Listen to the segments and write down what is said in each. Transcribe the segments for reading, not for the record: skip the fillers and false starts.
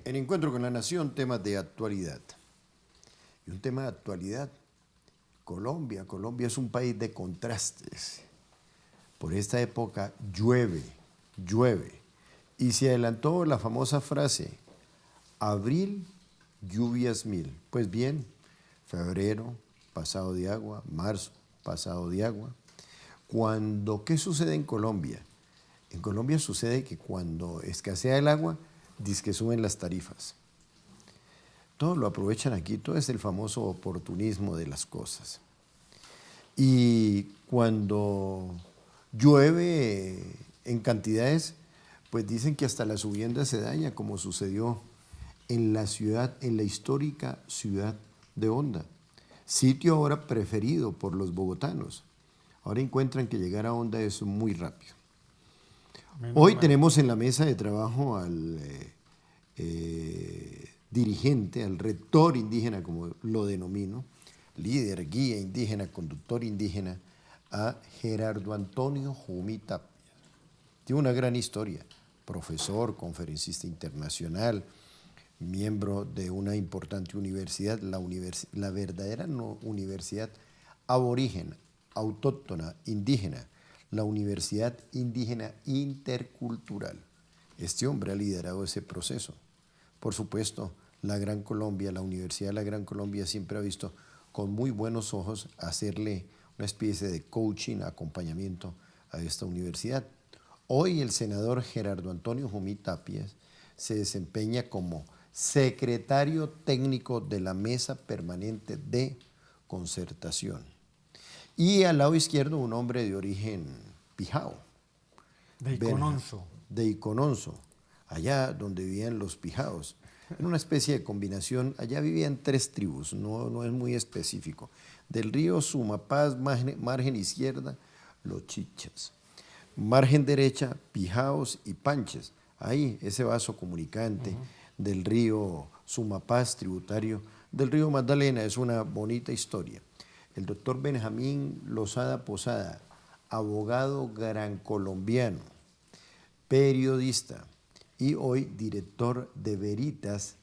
En Encuentro con la Nación, temas de actualidad. Y un tema de actualidad, Colombia. Colombia es un país de contrastes. Por esta época llueve, llueve. Y se adelantó la famosa frase, abril, lluvias mil. Pues bien, febrero, pasado de agua, marzo, pasado de agua. ¿Qué sucede en Colombia? En Colombia sucede que cuando escasea el agua, dizque suben las tarifas. Todos lo aprovechan aquí, todo es el famoso oportunismo de las cosas. Y cuando llueve en cantidades, pues dicen que hasta la subienda se daña, como sucedió en la ciudad, en la histórica ciudad de Honda, sitio ahora preferido por los bogotanos. Ahora encuentran que llegar a Honda es muy rápido. Hoy tenemos en la mesa de trabajo al dirigente, al rector indígena, como lo denomino, líder, guía indígena, conductor indígena, a Gerardo Antonio Jumi Tapia. Tiene una gran historia, profesor, conferencista internacional, miembro de una importante universidad, la verdadera universidad aborigen, autóctona, indígena, la Universidad Indígena Intercultural. Este hombre ha liderado ese proceso. Por supuesto, la Gran Colombia, la Universidad de la Gran Colombia siempre ha visto con muy buenos ojos hacerle una especie de coaching, acompañamiento a esta universidad. Hoy el senador Gerardo Antonio Jumi Tapia se desempeña como secretario técnico de la Mesa Permanente de Concertación. Y al lado izquierdo un hombre de origen pijao. De Icononso. De Icononso, allá donde vivían los pijaos. Era una especie de combinación, allá vivían 3 tribus, no es muy específico. Del río Sumapaz, margen izquierda, los chichas. Margen derecha, pijaos y panches. Ahí, ese vaso comunicante del río Sumapaz, tributario del río Magdalena, es una bonita historia. El doctor Benjamín Lozada Posada, abogado gran colombiano, periodista y hoy director de Veritas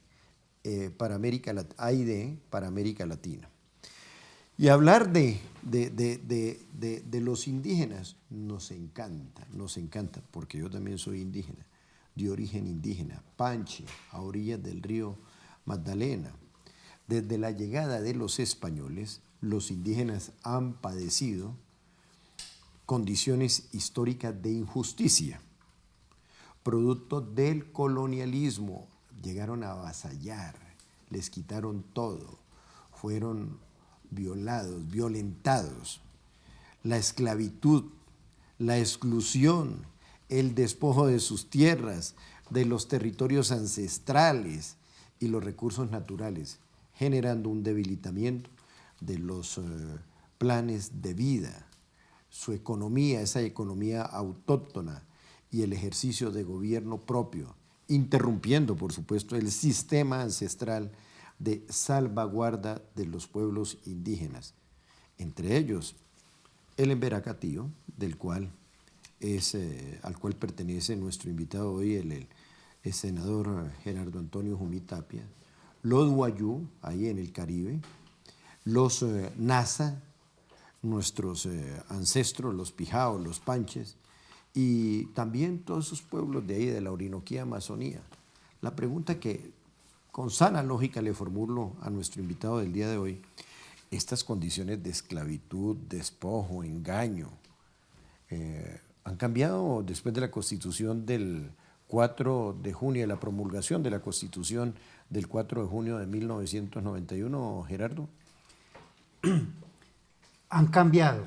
para América Latina. Y hablar de los indígenas nos encanta, porque yo también soy indígena, de origen indígena, Panche, a orillas del río Magdalena. Desde la llegada de los españoles, los indígenas han padecido condiciones históricas de injusticia, producto del colonialismo. Llegaron a avasallar, les quitaron todo, fueron violados, violentados. La esclavitud, la exclusión, el despojo de sus tierras, de los territorios ancestrales y los recursos naturales, generando un debilitamiento de los planes de vida, su economía, esa economía autóctona y el ejercicio de gobierno propio, interrumpiendo, por supuesto, el sistema ancestral de salvaguarda de los pueblos indígenas, entre ellos el Emberacatío, al cual pertenece nuestro invitado hoy, el senador Gerardo Antonio Jumi Tapia, los Wayuu, ahí en el Caribe, los Nasa, nuestros ancestros, los Pijaos, los Panches, y también todos esos pueblos de ahí, de la Orinoquía, Amazonía. La pregunta que con sana lógica le formulo a nuestro invitado del día de hoy, estas condiciones de esclavitud, despojo, engaño, han cambiado después de la Constitución del 4 de junio, de la promulgación de la Constitución del 4 de junio de 1991, Gerardo. Han cambiado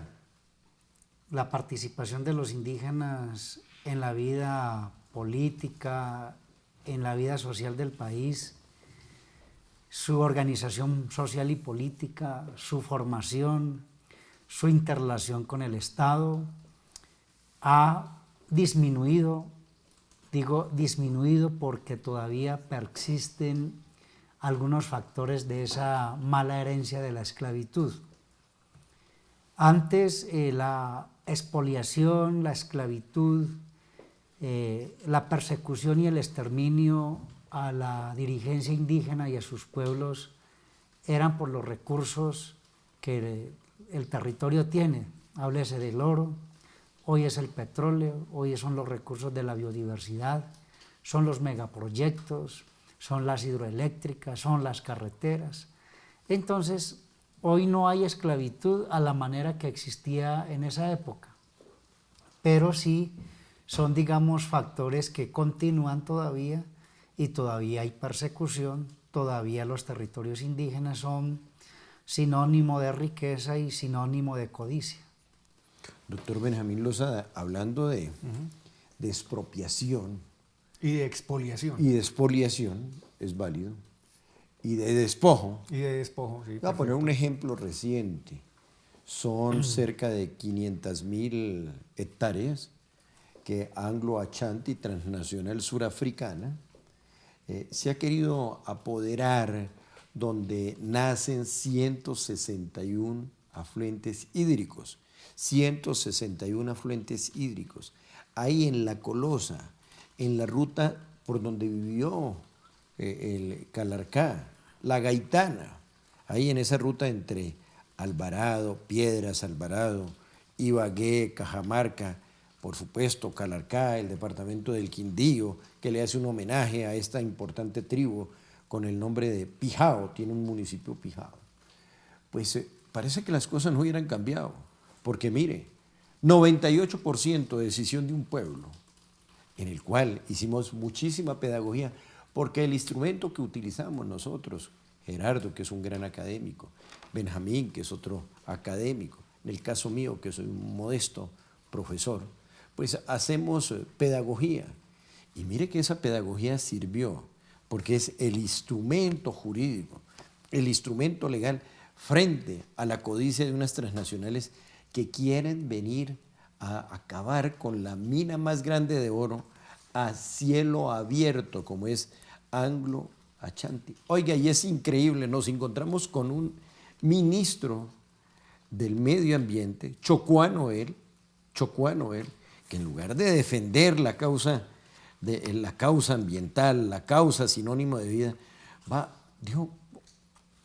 la participación de los indígenas en la vida política, en la vida social del país, su organización social y política, su formación, su interrelación con el Estado, ha disminuido, digo disminuido porque todavía persisten algunos factores de esa mala herencia de la esclavitud. Antes la expoliación, la esclavitud, la persecución y el exterminio a la dirigencia indígena y a sus pueblos eran por los recursos que el territorio tiene. Háblese del oro, hoy es el petróleo, hoy son los recursos de la biodiversidad, son los megaproyectos, son las hidroeléctricas, son las carreteras. Entonces, hoy no hay esclavitud a la manera que existía en esa época, pero sí son, digamos, factores que continúan todavía y todavía hay persecución, todavía los territorios indígenas son sinónimo de riqueza y sinónimo de codicia. Doctor Benjamín Lozada, hablando de expropiación Y de expoliación. y de expoliación, es válido, y de despojo, Y de despojo, sí. voy a poner un ejemplo reciente. Son cerca de 500.000 hectáreas que Anglo Ashanti Transnacional Surafricana se ha querido apoderar, donde nacen 161 afluentes hídricos. 161 afluentes hídricos. Ahí en La Colosa, en la ruta por donde vivió el Calarcá, La Gaitana, ahí en esa ruta entre Alvarado, Piedras Alvarado, Ibagué, Cajamarca, por supuesto Calarcá, el departamento del Quindío, que le hace un homenaje a esta importante tribu con el nombre de Pijao, tiene un municipio Pijao. Pues parece que las cosas no hubieran cambiado, porque mire, 98% de decisión de un pueblo, en el cual hicimos muchísima pedagogía, porque el instrumento que utilizamos nosotros, Gerardo, que es un gran académico, Benjamín, que es otro académico, en el caso mío, que soy un modesto profesor, pues hacemos pedagogía. Y mire que esa pedagogía sirvió, porque es el instrumento jurídico, el instrumento legal frente a la codicia de unas transnacionales que quieren venir a acabar con la mina más grande de oro a cielo abierto, como es Anglo Ashanti. Oiga, y es increíble, nos encontramos con un ministro del medio ambiente, chocuano él, que en lugar de defender la causa ambiental, la causa sinónimo de vida, dijo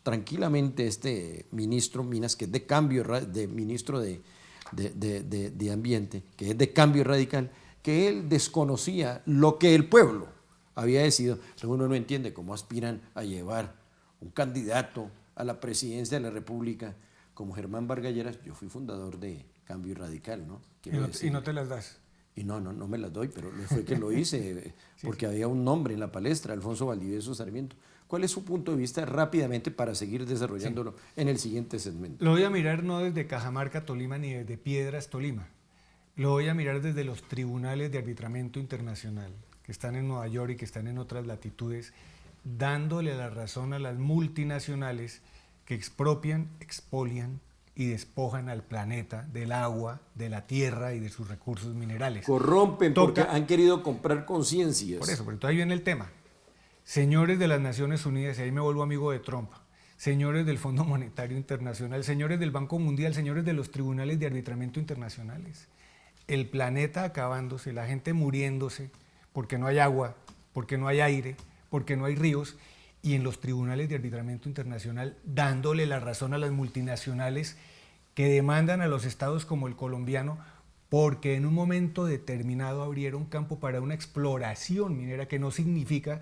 tranquilamente este ministro Minas, que es ministro de Ambiente, que es de Cambio Radical, que él desconocía lo que el pueblo había decidido. Uno no entiende cómo aspiran a llevar un candidato a la presidencia de la República como Germán Vargas Lleras. Yo fui fundador de Cambio Radical, ¿no? Y no te las das. Y no me las doy, pero fue que lo hice, porque había un nombre en la palestra, Alfonso Valdivieso Sarmiento. ¿Cuál es su punto de vista rápidamente para seguir desarrollándolo en el siguiente segmento? Lo voy a mirar no desde Cajamarca, Tolima, ni desde Piedras, Tolima. Lo voy a mirar desde los tribunales de arbitramiento internacional, que están en Nueva York y que están en otras latitudes, dándole la razón a las multinacionales que expropian, expolian y despojan al planeta del agua, de la tierra y de sus recursos minerales. Corrompen porque han querido comprar conciencias. Por eso, pero entonces ahí viene el tema. Señores de las Naciones Unidas, y ahí me vuelvo amigo de Trump, señores del Fondo Monetario Internacional, señores del Banco Mundial, señores de los tribunales de arbitramiento internacionales, el planeta acabándose, la gente muriéndose porque no hay agua, porque no hay aire, porque no hay ríos, y en los tribunales de arbitramiento internacional dándole la razón a las multinacionales que demandan a los estados como el colombiano porque en un momento determinado abrieron campo para una exploración minera, que no significa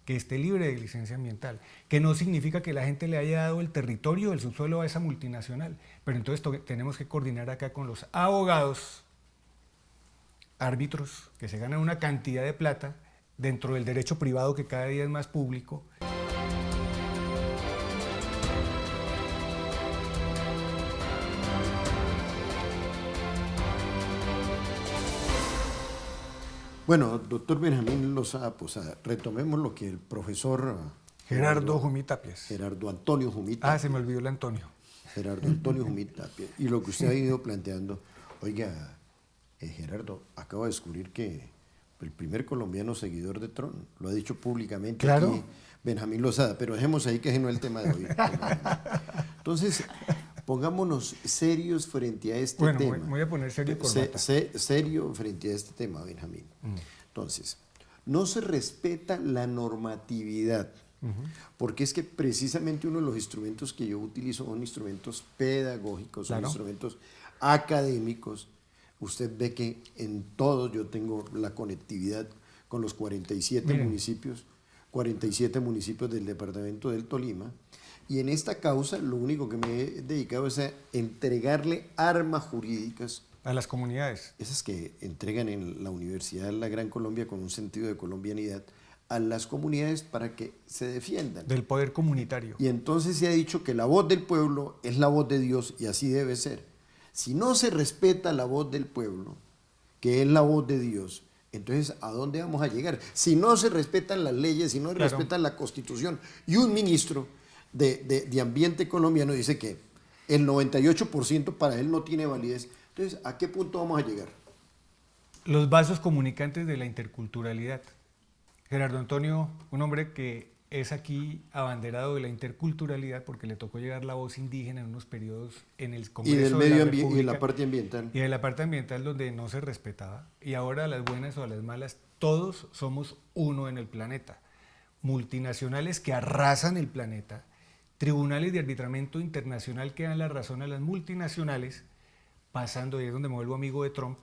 que esté libre de licencia ambiental, que no significa que la gente le haya dado el territorio, el subsuelo a esa multinacional. Pero entonces tenemos que coordinar acá con los abogados, árbitros, que se ganan una cantidad de plata dentro del derecho privado que cada día es más público. Bueno, doctor Benjamín Lozada Posada, retomemos lo que el profesor Gerardo Jumí Tapias. Gerardo Antonio Jumí Tapias. Se me olvidó el Antonio. Gerardo Antonio Jumí Tapias. Y lo que usted ha ido planteando, oiga, Gerardo, acabo de descubrir que el primer colombiano seguidor de Trump, lo ha dicho públicamente aquí Benjamín Lozada, pero dejemos ahí que ese no es el tema de hoy. Entonces, pongámonos serios frente a este tema. Bueno, voy a poner serio y corbata. Serio frente a este tema, Benjamín. Entonces, no se respeta la normatividad. Porque es que precisamente uno de los instrumentos que yo utilizo son instrumentos pedagógicos, son instrumentos académicos. Usted ve que en todos yo tengo la conectividad con los 47 municipios, 47 municipios del departamento del Tolima. Y en esta causa lo único que me he dedicado es a entregarle armas jurídicas a las comunidades. Esas que entregan en la Universidad de la Gran Colombia con un sentido de colombianidad a las comunidades para que se defiendan. Del poder comunitario. Y entonces se ha dicho que la voz del pueblo es la voz de Dios y así debe ser. Si no se respeta la voz del pueblo, que es la voz de Dios, entonces ¿a dónde vamos a llegar? Si no se respetan las leyes, si no se respetan la Constitución, y un ministro de Ambiente colombiano dice que el 98% para él no tiene validez, entonces ¿a qué punto vamos a llegar? Los vasos comunicantes de la interculturalidad. Gerardo Antonio, un hombre que es aquí abanderado de la interculturalidad porque le tocó llegar la voz indígena en unos periodos en el Congreso y del de medio la ambiente y República, la parte ambiental. y de la parte ambiental donde no se respetaba. Y ahora a las buenas o a las malas, todos somos uno en el planeta. Multinacionales que arrasan el planeta, tribunales de arbitramiento internacional que dan la razón a las multinacionales, pasando, y es donde me vuelvo amigo de Trump,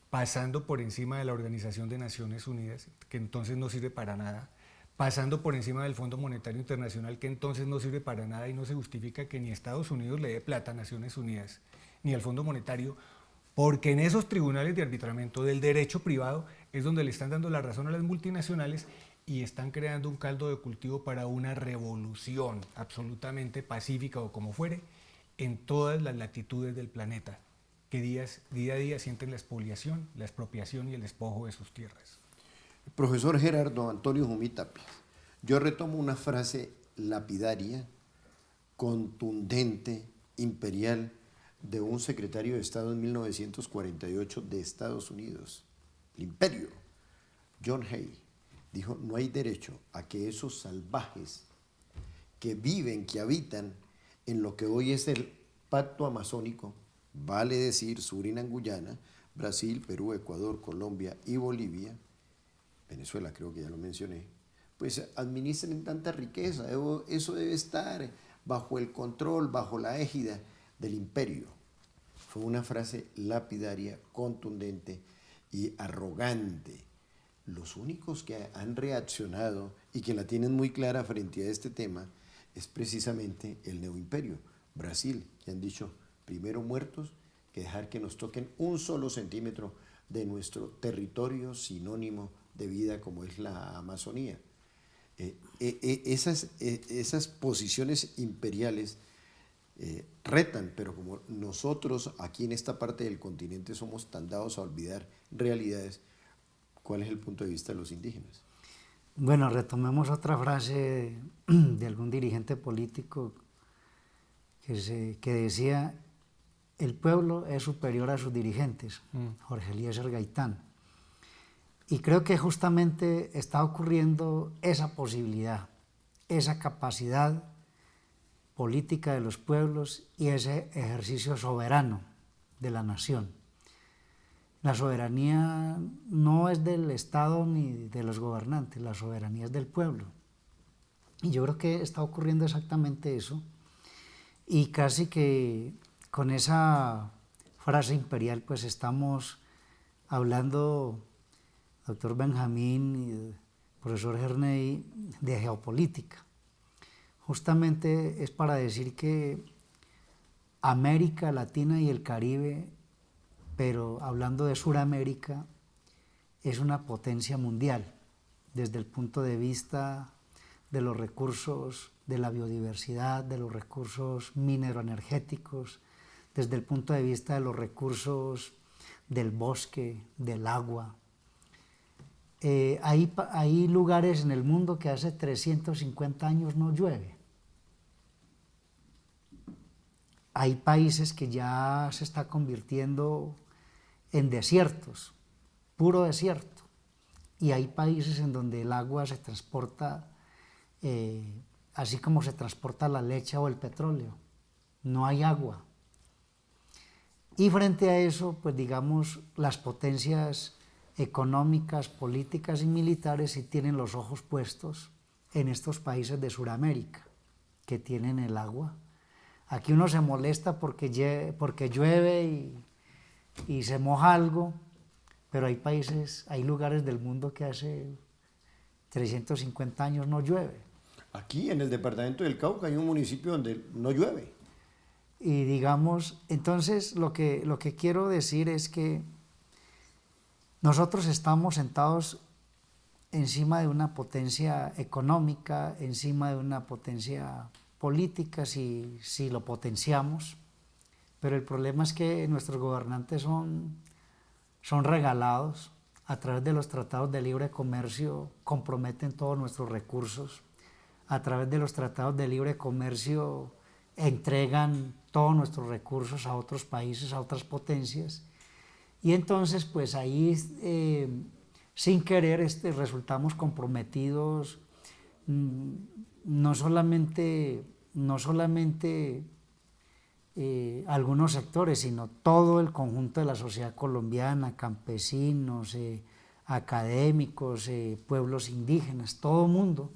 pasando por encima de la Organización de Naciones Unidas, que entonces no sirve para nada, pasando por encima del Fondo Monetario Internacional, que entonces no sirve para nada y no se justifica que ni Estados Unidos le dé plata a Naciones Unidas, ni al Fondo Monetario, porque en esos tribunales de arbitramiento del derecho privado es donde le están dando la razón a las multinacionales y están creando un caldo de cultivo para una revolución absolutamente pacífica o como fuere en todas las latitudes del planeta, que día a día sienten la expoliación, la expropiación y el despojo de sus tierras. Profesor Gerardo Antonio Jumí Tapias, yo retomo una frase lapidaria, contundente, imperial, de un secretario de Estado en 1948 de Estados Unidos, el imperio, John Hay, dijo: no hay derecho a que esos salvajes que viven, que habitan en lo que hoy es el pacto amazónico, vale decir Surinam, Guyana, Brasil, Perú, Ecuador, Colombia y Bolivia, Venezuela creo que ya lo mencioné, pues administren tanta riqueza. Eso debe estar bajo el control, bajo la égida del imperio. Fue una frase lapidaria, contundente y arrogante. Los únicos que han reaccionado y que la tienen muy clara frente a este tema es precisamente el neoimperio, Brasil, que han dicho: primero muertos que dejar que nos toquen un solo centímetro de nuestro territorio sinónimo de vida como es la Amazonía. Esas posiciones imperiales retan, pero como nosotros aquí en esta parte del continente somos tan dados a olvidar realidades, ¿cuál es el punto de vista de los indígenas? Bueno, retomemos otra frase de algún dirigente político que decía: el pueblo es superior a sus dirigentes, Jorge Eliezer Gaitán. Y creo que justamente está ocurriendo esa posibilidad, esa capacidad política de los pueblos y ese ejercicio soberano de la nación. La soberanía no es del Estado ni de los gobernantes, la soberanía es del pueblo. Y yo creo que está ocurriendo exactamente eso. Y casi que con esa frase imperial pues estamos hablando, doctor Benjamín y profesor Gerney, de geopolítica. Justamente es para decir que América Latina y el Caribe, pero hablando de Suramérica, es una potencia mundial desde el punto de vista de los recursos de la biodiversidad, de los recursos mineroenergéticos, desde el punto de vista de los recursos del bosque, del agua. Hay lugares en el mundo que hace 350 años no llueve. Hay países que ya se está convirtiendo en desiertos, puro desierto. Y hay países en donde el agua se transporta así como se transporta la leche o el petróleo. No hay agua. Y frente a eso, pues digamos, las potencias económicas, políticas y militares sí tienen los ojos puestos en estos países de Sudamérica que tienen el agua. Aquí uno se molesta porque llueve y se moja algo, pero hay países, hay lugares del mundo que hace 350 años no llueve. Aquí en el departamento del Cauca hay un municipio donde no llueve. Y digamos, entonces lo que quiero decir es que nosotros estamos sentados encima de una potencia económica, encima de una potencia política, si lo potenciamos, pero el problema es que nuestros gobernantes son regalados. A través de los tratados de libre comercio comprometen todos nuestros recursos, a través de los tratados de libre comercio entregan todos nuestros recursos a otros países, a otras potencias, y entonces pues ahí sin querer resultamos comprometidos no solamente algunos sectores, sino todo el conjunto de la sociedad colombiana, campesinos, académicos, pueblos indígenas, todo mundo.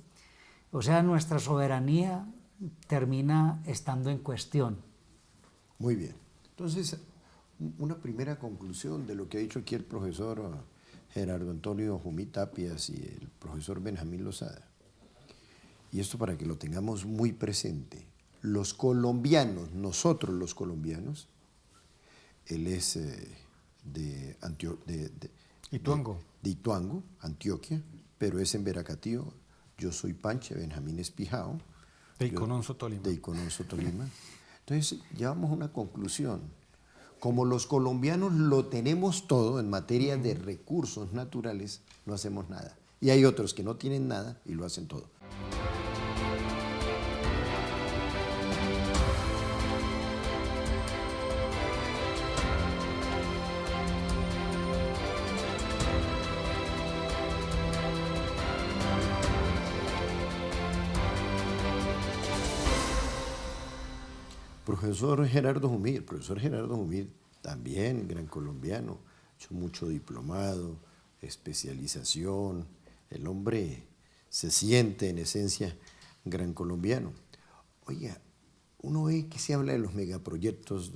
O sea, nuestra soberanía termina estando en cuestión. Muy bien. Entonces, una primera conclusión de lo que ha dicho aquí el profesor Gerardo Antonio Jumí Tapias y el profesor Benjamín Lozada, y esto para que lo tengamos muy presente. Los colombianos, nosotros los colombianos, él es de Ituango, Antioquia, pero es en Veracatío. Yo soy Panche Benjamín Espijao. De Icononso, Tolima. De Icononso, Tolima. Entonces, llevamos a una conclusión. Como los colombianos lo tenemos todo en materia de recursos naturales, no hacemos nada. Y hay otros que no tienen nada y lo hacen todo. Profesor Gerardo Jumí, el profesor Gerardo Jumí, también gran colombiano, ha hecho mucho diplomado, especialización, el hombre se siente en esencia gran colombiano. Oiga, uno ve que se habla de los megaproyectos,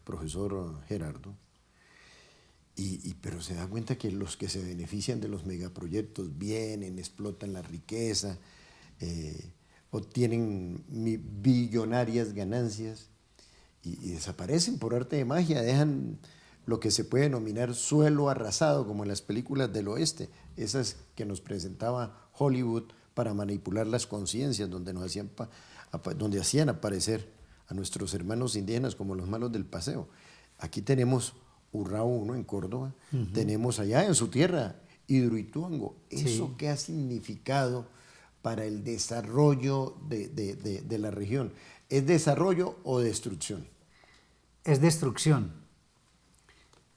profesor Gerardo, pero se da cuenta que los que se benefician de los megaproyectos vienen, explotan la riqueza, obtienen billonarias ganancias y desaparecen por arte de magia, dejan lo que se puede denominar suelo arrasado, como en las películas del oeste, esas que nos presentaba Hollywood para manipular las conciencias, donde hacían aparecer a nuestros hermanos indígenas como los malos del paseo. Aquí tenemos Urrao 1 en Córdoba, tenemos allá en su tierra Hidroituango. ¿Eso sí qué ha significado para el desarrollo de la región? ¿Es desarrollo o destrucción? Es destrucción.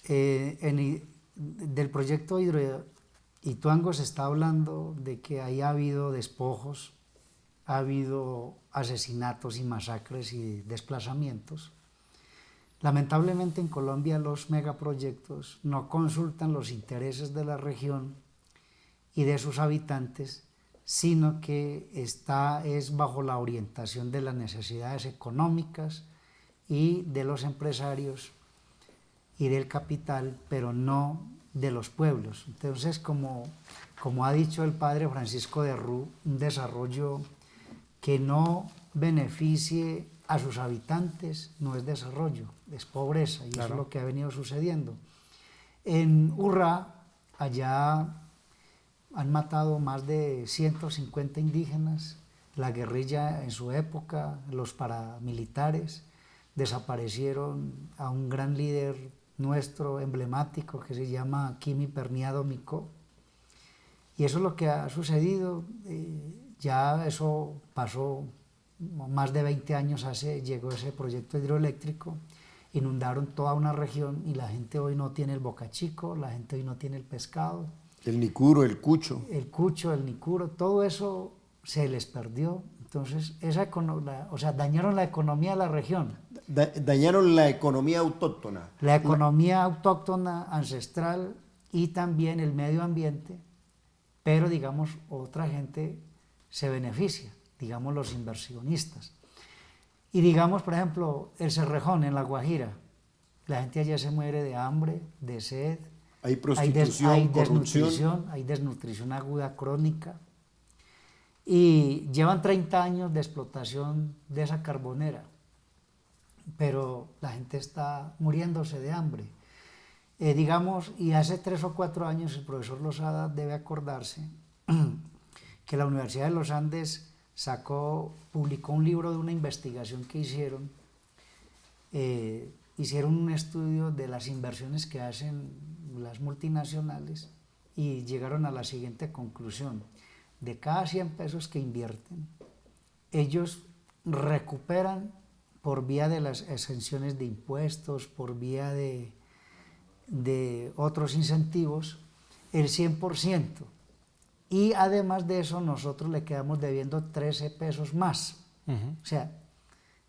Del proyecto Hidroituango se está hablando de que ahí ha habido despojos, ha habido asesinatos y masacres y desplazamientos. Lamentablemente en Colombia los megaproyectos no consultan los intereses de la región y de sus habitantes, sino que es bajo la orientación de las necesidades económicas y de los empresarios y del capital, pero no de los pueblos. Entonces, como ha dicho el padre Francisco de Rú, un desarrollo que no beneficie a sus habitantes no es desarrollo, es pobreza, y claro, eso es lo que ha venido sucediendo. En Urrá, allá han matado más de 150 indígenas, la guerrilla en su época, los paramilitares, desaparecieron a un gran líder nuestro emblemático que se llama Kimi Perniado Micó, y eso es lo que ha sucedido. Ya eso pasó, más de 20 años llegó ese proyecto hidroeléctrico, inundaron toda una región y la gente hoy no tiene el bocachico, la gente hoy no tiene el pescado. El nicuro, el cucho. El cucho, el nicuro, todo eso se les perdió. Entonces, dañaron la economía de la región. Dañaron la economía autóctona. La economía autóctona, ancestral, y también el medio ambiente, pero digamos otra gente se beneficia, digamos los inversionistas. Y digamos, por ejemplo, el Cerrejón en La Guajira, la gente allá se muere de hambre, de sed, Hay prostitución, corrupción. hay desnutrición aguda crónica, y llevan 30 años de explotación de esa carbonera, pero la gente está muriéndose de hambre. Digamos, y hace 3 o 4 años el profesor Losada debe acordarse que la Universidad de los Andes publicó un libro de una investigación que hicieron. Hicieron un estudio de las inversiones que hacen las multinacionales y llegaron a la siguiente conclusión: de cada 100 pesos que invierten, ellos recuperan por vía de las exenciones de impuestos, por vía de otros incentivos, el 100%. Y además de eso, nosotros le quedamos debiendo 13 pesos más. O sea,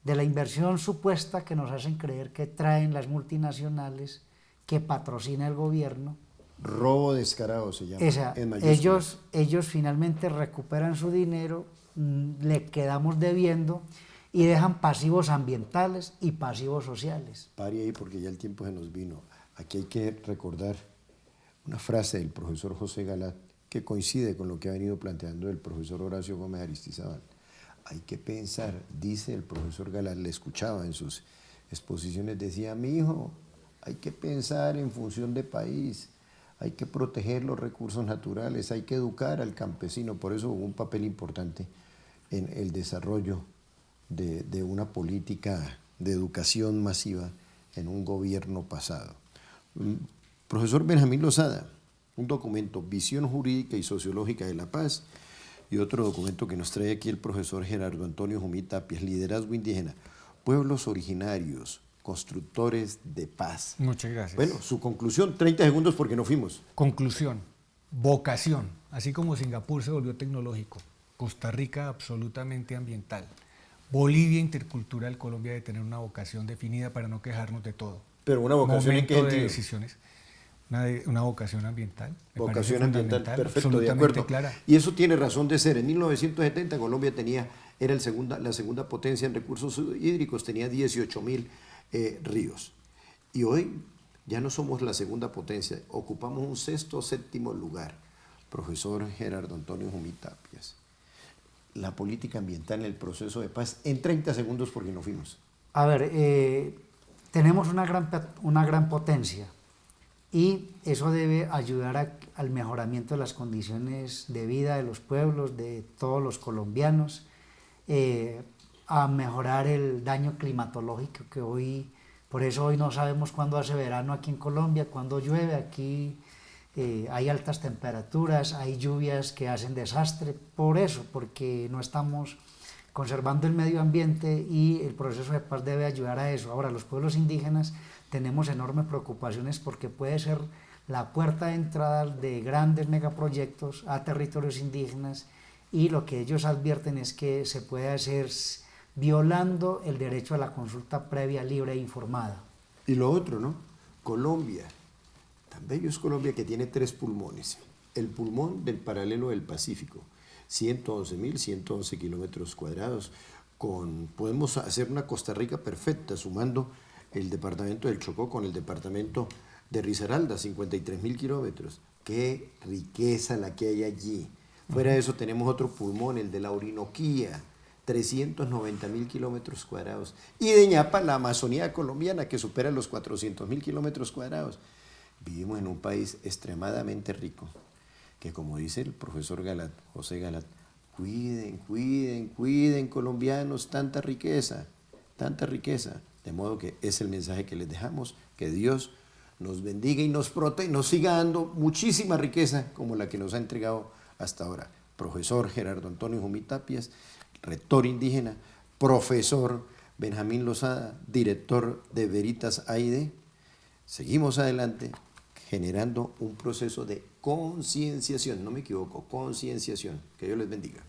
de la inversión supuesta que nos hacen creer que traen las multinacionales, que patrocina el gobierno. Robo descarado se llama. O sea, ellos finalmente recuperan su dinero, le quedamos debiendo y dejan pasivos ambientales y pasivos sociales. Pare ahí porque ya el tiempo se nos vino. Aquí hay que recordar una frase del profesor José Galat que coincide con lo que ha venido planteando el profesor Horacio Gómez Aristizábal. Hay que pensar, dice el profesor Galat, le escuchaba en sus exposiciones, decía: mi hijo, hay que pensar en función de país, hay que proteger los recursos naturales, hay que educar al campesino. Por eso hubo un papel importante en el desarrollo de una política de educación masiva en un gobierno pasado. Profesor Benjamín Losada, un documento, Visión Jurídica y Sociológica de la Paz, y otro documento que nos trae aquí el profesor Gerardo Antonio Jumí Tapias, Liderazgo Indígena, Pueblos Originarios, Constructores de Paz. Muchas gracias. Bueno, su conclusión, 30 segundos porque no fuimos. Conclusión, vocación. Así como Singapur se volvió tecnológico, Costa Rica absolutamente ambiental, Bolivia intercultural, Colombia debe tener una vocación definida para no quejarnos de todo. Pero una vocación en qué Momento de sentido? decisiones. Una vocación ambiental. Vocación ambiental, perfecto, de absolutamente acuerdo. clara. Y eso tiene razón de ser. En 1970 Colombia era la segunda potencia en recursos hídricos, tenía 18.000 ríos. Y hoy ya no somos la segunda potencia, ocupamos un 6º o 7º lugar. Profesor Gerardo Antonio Jumí Tapias, la política ambiental en el proceso de paz, en 30 segundos porque no fuimos. A ver, tenemos una gran potencia y eso debe ayudar al mejoramiento de las condiciones de vida de los pueblos, de todos los colombianos, a mejorar el daño climatológico que hoy, por eso hoy no sabemos cuándo hace verano aquí en Colombia, cuándo llueve aquí. Hay altas temperaturas, hay lluvias que hacen desastre, por eso, porque no estamos conservando el medio ambiente y el proceso de paz debe ayudar a eso. Ahora, los pueblos indígenas tenemos enormes preocupaciones porque puede ser la puerta de entrada de grandes megaproyectos a territorios indígenas y lo que ellos advierten es que se puede hacer violando el derecho a la consulta previa, libre e informada. Y lo otro, ¿no? Colombia. Tan bello es Colombia que tiene 3 pulmones. El pulmón del paralelo del Pacífico, 111.111 kilómetros cuadrados. Podemos hacer una Costa Rica perfecta, sumando el departamento del Chocó con el departamento de Risaralda, 53.000 kilómetros. ¡Qué riqueza la que hay allí! Fuera de eso tenemos otro pulmón, el de la Orinoquía, 390.000 kilómetros cuadrados. Y de ñapa, la Amazonía colombiana, que supera los 400.000 kilómetros cuadrados. Vivimos en un país extremadamente rico, que como dice el profesor Galat, José Galat, cuiden colombianos tanta riqueza. De modo que es el mensaje que les dejamos, que Dios nos bendiga y nos proteja y nos siga dando muchísima riqueza como la que nos ha entregado hasta ahora. Profesor Gerardo Antonio Jumí Tapias, rector indígena, profesor Benjamín Losada, director de Veritas AID. Seguimos adelante generando un proceso de concienciación, no me equivoco, concienciación. Que Dios les bendiga.